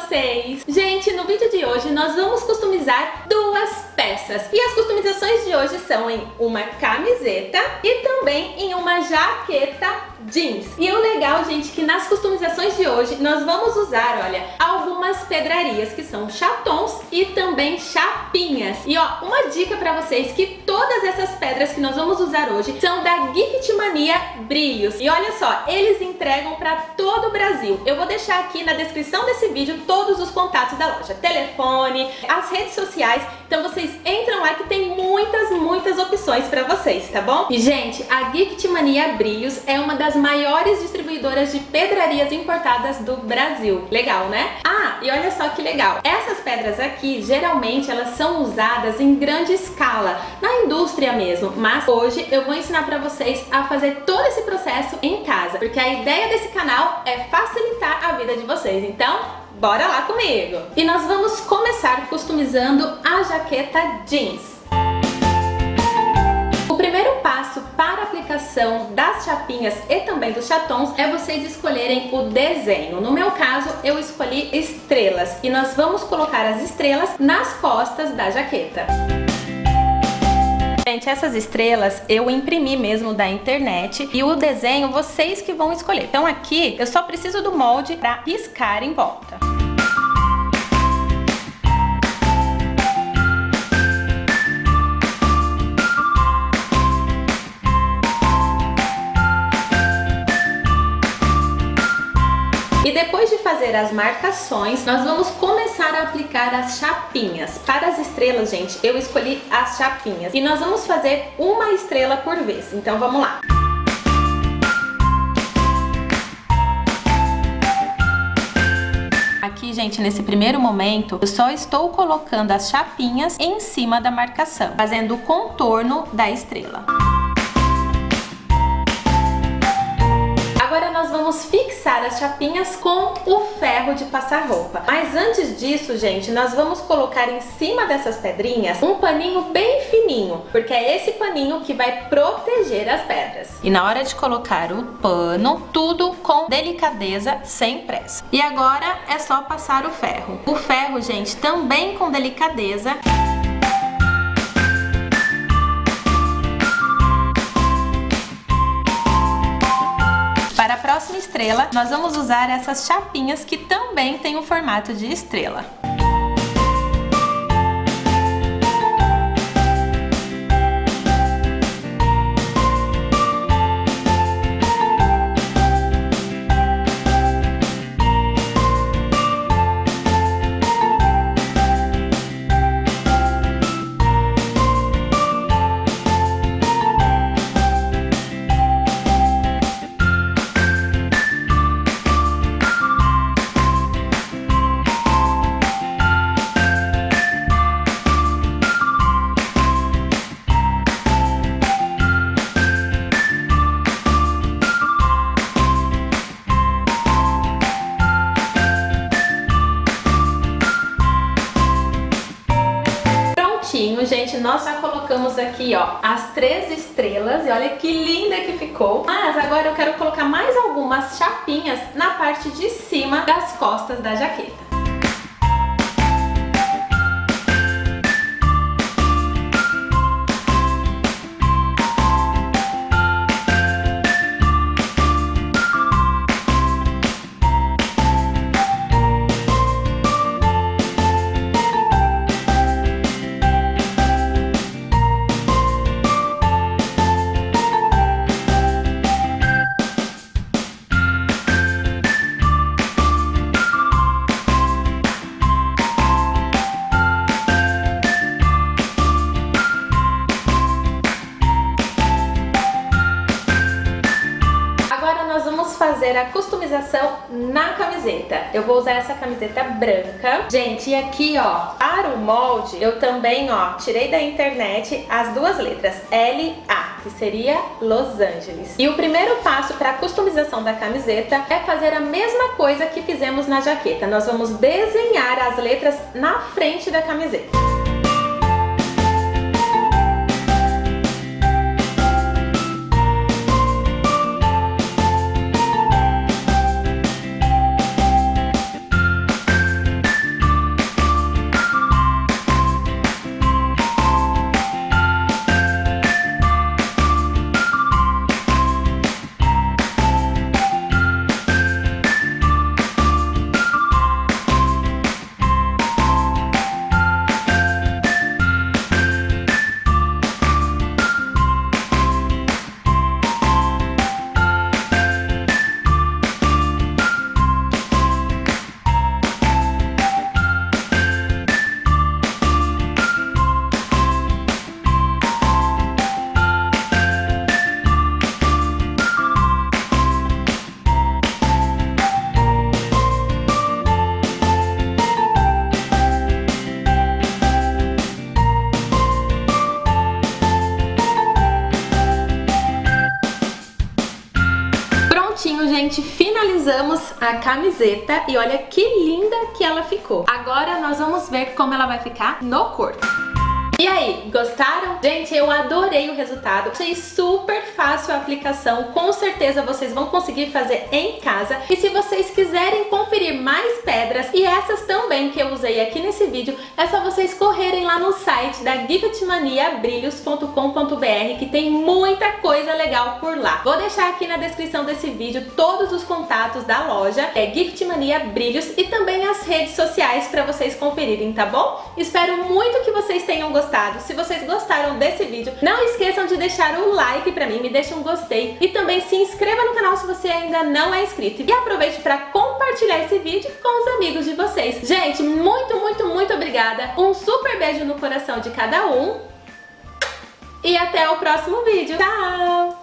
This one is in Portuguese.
vocês? Gente, no vídeo de hoje nós vamos customizar duas peças. E as customizações de hoje são em uma camiseta e também em uma jaqueta jeans. E o legal, gente, que nas customizações de hoje nós vamos usar, olha, algumas pedrarias que são chatons e também chapinhas. E ó, uma dica pra vocês que todas essas pedras que nós vamos usar hoje são da Gift Mania Brilhos. E olha só, eles entregam pra todo o Brasil. Eu vou deixar aqui na descrição desse vídeo todos os contatos da loja, telefone, as redes sociais. Então vocês entram lá que tem muitas opções pra vocês, tá bom? E gente, a Gift Mania Brilhos é uma das maiores distribuidoras de pedrarias importadas do Brasil. Legal, né? Ah, e olha só que legal. Essas pedras aqui, geralmente elas são usadas em grande escala, na indústria mesmo. Mas hoje eu vou ensinar pra vocês a fazer todo esse processo em casa, porque a ideia desse canal é facilitar a vida de vocês. Então, bora lá comigo! E nós vamos começar customizando a jaqueta jeans. O primeiro passo para a aplicação das chapinhas e também dos chatons é vocês escolherem o desenho. No meu caso, eu escolhi estrelas e nós vamos colocar as estrelas nas costas da jaqueta. Gente, essas estrelas eu imprimi mesmo da internet e o desenho vocês que vão escolher. Então aqui eu só preciso do molde para riscar em volta. E depois de fazer as marcações, nós vamos começar a aplicar as chapinhas. Para as estrelas, gente, eu escolhi as chapinhas. E nós vamos fazer uma estrela por vez. Então vamos lá. Aqui, gente, nesse primeiro momento, eu só estou colocando as chapinhas em cima da marcação, fazendo o contorno da estrela. Agora nós vamos fixar as chapinhas com o ferro de passar roupa. Mas antes disso, gente, nós vamos colocar em cima dessas pedrinhas um paninho bem fininho, porque é esse paninho que vai proteger as pedras. E na hora de colocar o pano, tudo com delicadeza, sem pressa. E agora é só passar o ferro. O ferro, gente, também com delicadeza. Para a próxima estrela, nós vamos usar essas chapinhas que também têm o formato de estrela. Gente, nós já colocamos aqui, ó, as 3 estrelas e olha que linda que ficou. Mas agora eu quero colocar mais algumas chapinhas na parte de cima das costas da jaqueta. Fazer a customização na camiseta. Eu vou usar essa camiseta branca. Gente, e aqui, ó, para o molde, eu também, ó, tirei da internet as 2 letras LA, que seria Los Angeles. E o primeiro passo para a customização da camiseta é fazer a mesma coisa que fizemos na jaqueta. Nós vamos desenhar as letras na frente da camiseta. Pegamos a camiseta e olha que linda que ela ficou. Agora nós vamos ver como ela vai ficar no corpo. E aí, gostaram? Gente, eu adorei o resultado. Achei super fácil a aplicação. Com certeza vocês vão conseguir fazer em casa. E se vocês quiserem conferir mais pedras e essas também que eu usei aqui nesse vídeo, é só vocês correrem lá no site da giftmaniabrilhos.com.br, que tem muita coisa legal por lá. Vou deixar aqui na descrição desse vídeo todos os contatos da loja, Gift Mania Brilhos, e também as redes sociais para vocês conferirem, tá bom? Espero muito que vocês tenham gostado. Se vocês gostaram desse vídeo, não esqueçam de deixar o like pra mim, me deixa um gostei e também se inscreva no canal se você ainda não é inscrito. E aproveite para compartilhar esse vídeo com os amigos de vocês. Gente, muito, muito, muito obrigada. Um super beijo no coração de cada um. E até o próximo vídeo. Tchau!